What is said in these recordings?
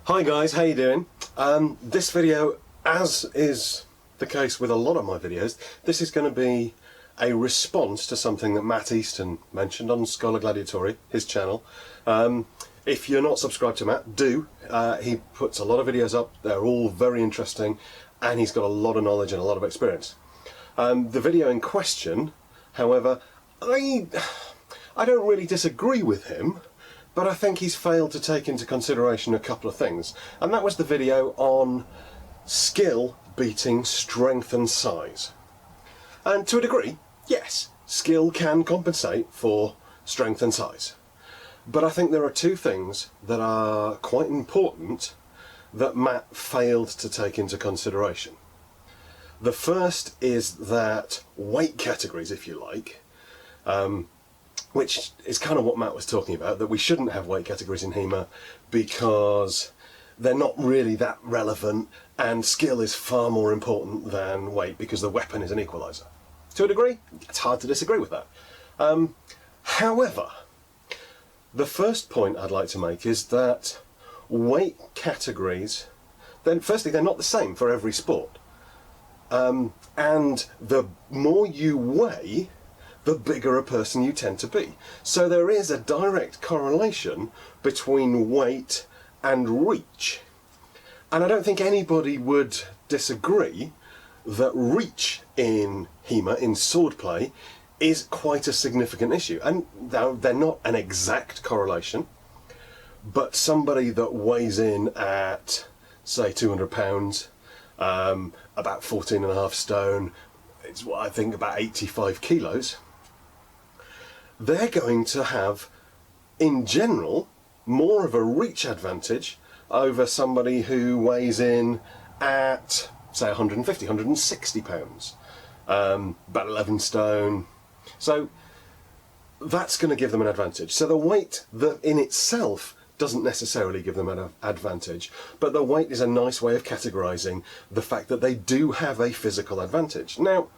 Hi guys, how you doing? This video, as is the case with a lot of my videos, this is going to be a response to something that Matt Easton mentioned on Scholar Gladiatori, his channel. If you're not subscribed to Matt, do. He puts a lot of videos up, they're all very interesting, and he's got a lot of knowledge and a lot of experience. The video in question, however, I don't really disagree with him, but I think he's failed to take into consideration a couple of things. And that was the video on skill beating strength and size. And to a degree, yes, skill can compensate for strength and size. But I think there are two things that are quite important that Matt failed to take into consideration. The first is that weight categories, if you like, which is kind of what Matt was talking about, that we shouldn't have weight categories in HEMA because they're not really that relevant and skill is far more important than weight because the weapon is an equaliser. To a degree, it's hard to disagree with that. However, the first point I'd like to make is that weight categories, then firstly, they're not the same for every sport. And the more you weigh, the bigger a person you tend to be. So there is a direct correlation between weight and reach. And I don't think anybody would disagree that reach in HEMA, in swordplay, is quite a significant issue. And they're not an exact correlation, but somebody that weighs in at, say, 200 pounds, about 14.5 stone, it's what I think about 85 kilos, they're going to have, in general, more of a reach advantage over somebody who weighs in at, say, 150, 160 pounds, about 11 stone. So that's going to give them an advantage. So the weight that in itself doesn't necessarily give them an advantage, but the weight is a nice way of categorising the fact that they do have a physical advantage. Now,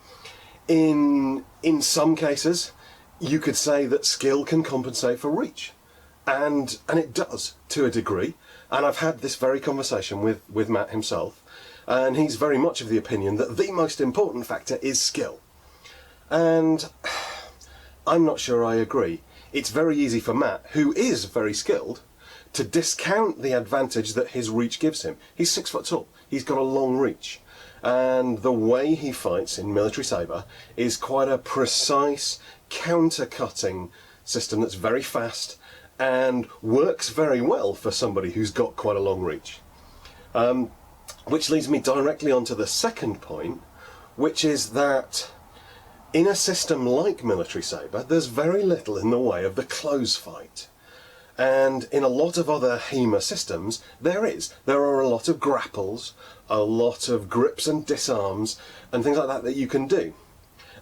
in some cases, you could say that skill can compensate for reach, and it does to a degree. And I've had this very conversation with Matt himself, and he's very much of the opinion that the most important factor is skill. And I'm not sure I agree. It's very easy for Matt, who is very skilled, to discount the advantage that his reach gives him. He's 6 foot tall, he's got a long reach, and the way he fights in military sabre is quite a precise counter-cutting system that's very fast and works very well for somebody who's got quite a long reach. Which leads me directly onto the second point, which is that in a system like military sabre, there's very little in the way of the close fight. And in a lot of other HEMA systems, there is. There are a lot of grapples, a lot of grips and disarms, and things like that that you can do.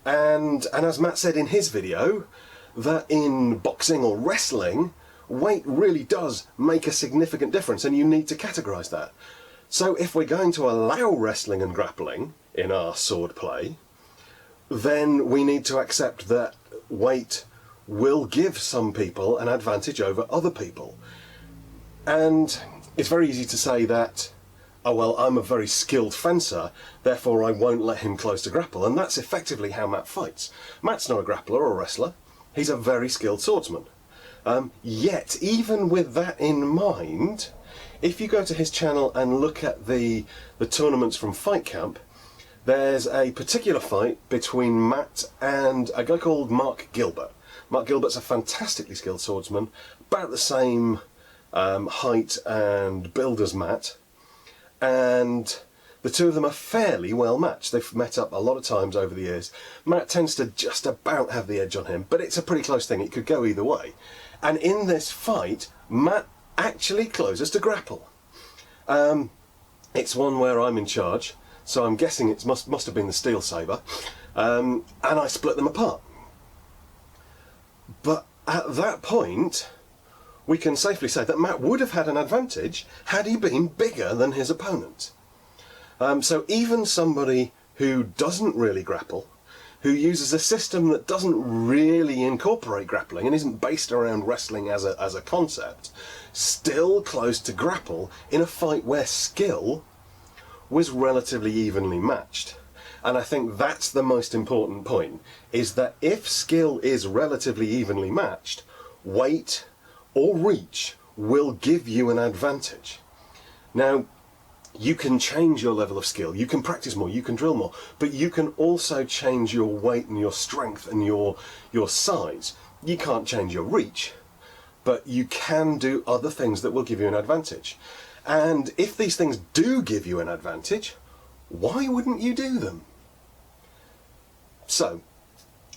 And as Matt said in his video, that in boxing or wrestling, weight really does make a significant difference, and you need to categorise that. So if we're going to allow wrestling and grappling in our sword play, then we need to accept that weight will give some people an advantage over other people. And it's very easy to say that, oh well, I'm a very skilled fencer, therefore I won't let him close to grapple, and that's effectively how Matt fights. Matt's not a grappler or a wrestler, he's a very skilled swordsman. Yet, even with that in mind, if you go to his channel and look at the tournaments from Fight Camp, there's a particular fight between Matt and a guy called Mark Gilbert. Mark Gilbert's a fantastically skilled swordsman, about the same height and build as Matt, and the two of them are fairly well matched. They've met up a lot of times over the years. Matt tends to just about have the edge on him, but it's a pretty close thing. It could go either way. And in this fight, Matt actually closes to grapple. It's one where I'm in charge, so I'm guessing it must have been the steel sabre, and I split them apart. But at that point, we can safely say that Matt would have had an advantage had he been bigger than his opponent. So even somebody who doesn't really grapple, who uses a system that doesn't really incorporate grappling and isn't based around wrestling as a concept, still close to grapple in a fight where skill was relatively evenly matched. And I think that's the most important point, is that if skill is relatively evenly matched, weight or reach will give you an advantage. Now, you can change your level of skill, you can practice more, you can drill more, but you can also change your weight and your strength and your size. You can't change your reach, but you can do other things that will give you an advantage. And if these things do give you an advantage, why wouldn't you do them? So,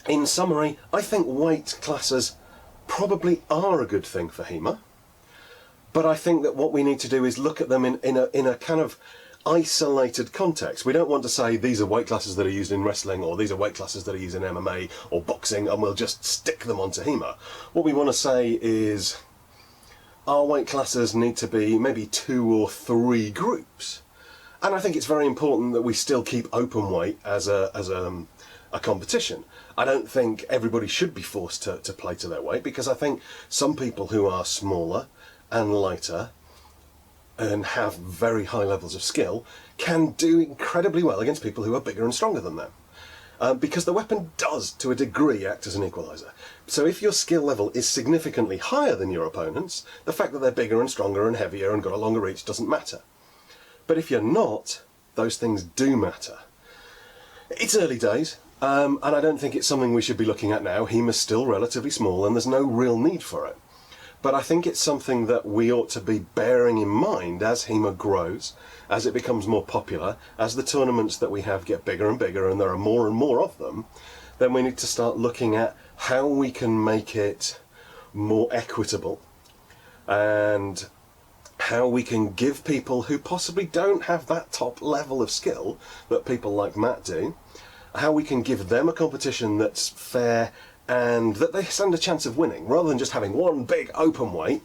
in summary, I think weight classes probably are a good thing for HEMA, but I think that what we need to do is look at them in a kind of isolated context. We don't want to say these are weight classes that are used in wrestling, or these are weight classes that are used in MMA or boxing, and we'll just stick them onto HEMA. What we want to say is our weight classes need to be maybe 2 or 3 groups. And I think it's very important that we still keep open weight as a competition. I don't think everybody should be forced to play to their weight, because I think some people who are smaller and lighter and have very high levels of skill can do incredibly well against people who are bigger and stronger than them. Because the weapon does, to a degree, act as an equaliser. So if your skill level is significantly higher than your opponents, the fact that they're bigger and stronger and heavier and got a longer reach doesn't matter. But if you're not, those things do matter. It's early days, and I don't think it's something we should be looking at now. HEMA's still relatively small and there's no real need for it. But I think it's something that we ought to be bearing in mind as HEMA grows, as it becomes more popular, as the tournaments that we have get bigger and bigger and there are more and more of them. Then we need to start looking at how we can make it more equitable, and how we can give people who possibly don't have that top level of skill that people like Matt do, how we can give them a competition that's fair and that they stand a chance of winning. Rather than just having one big open weight,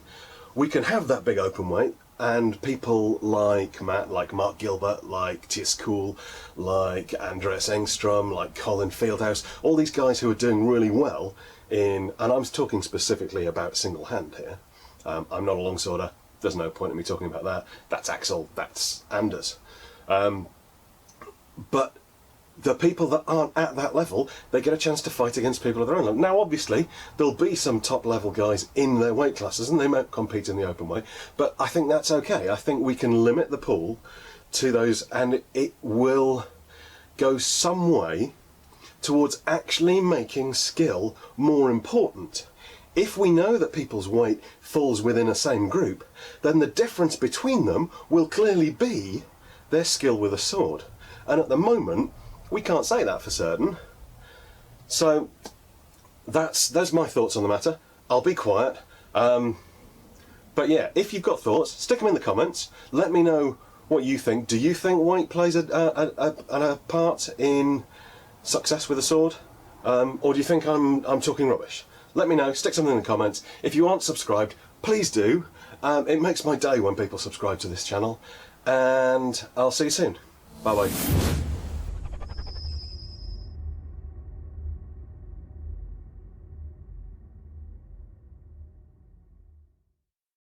we can have that big open weight, and people like Matt, like Mark Gilbert, like Tis Cool, like Andreas Engstrom, like Colin Fieldhouse, all these guys who are doing really well in, and I'm talking specifically about single hand here. I'm not a longsworder, there's no point in me talking about that. That's Axel, that's Anders. But the people that aren't at that level, they get a chance to fight against people of their own level. Now, obviously, there'll be some top-level guys in their weight classes, and they might compete in the open weight, but I think that's okay. I think we can limit the pool to those, and it will go some way towards actually making skill more important. If we know that people's weight falls within a same group, then the difference between them will clearly be their skill with a sword. And at the moment, we can't say that for certain. So that's my thoughts on the matter. I'll be quiet. But yeah, if you've got thoughts, stick them in the comments. Let me know what you think. Do you think weight plays a part in success with a sword? Or do you think I'm talking rubbish? Let me know, stick something in the comments. If you aren't subscribed, please do. It makes my day when people subscribe to this channel. And I'll see you soon. Bye bye.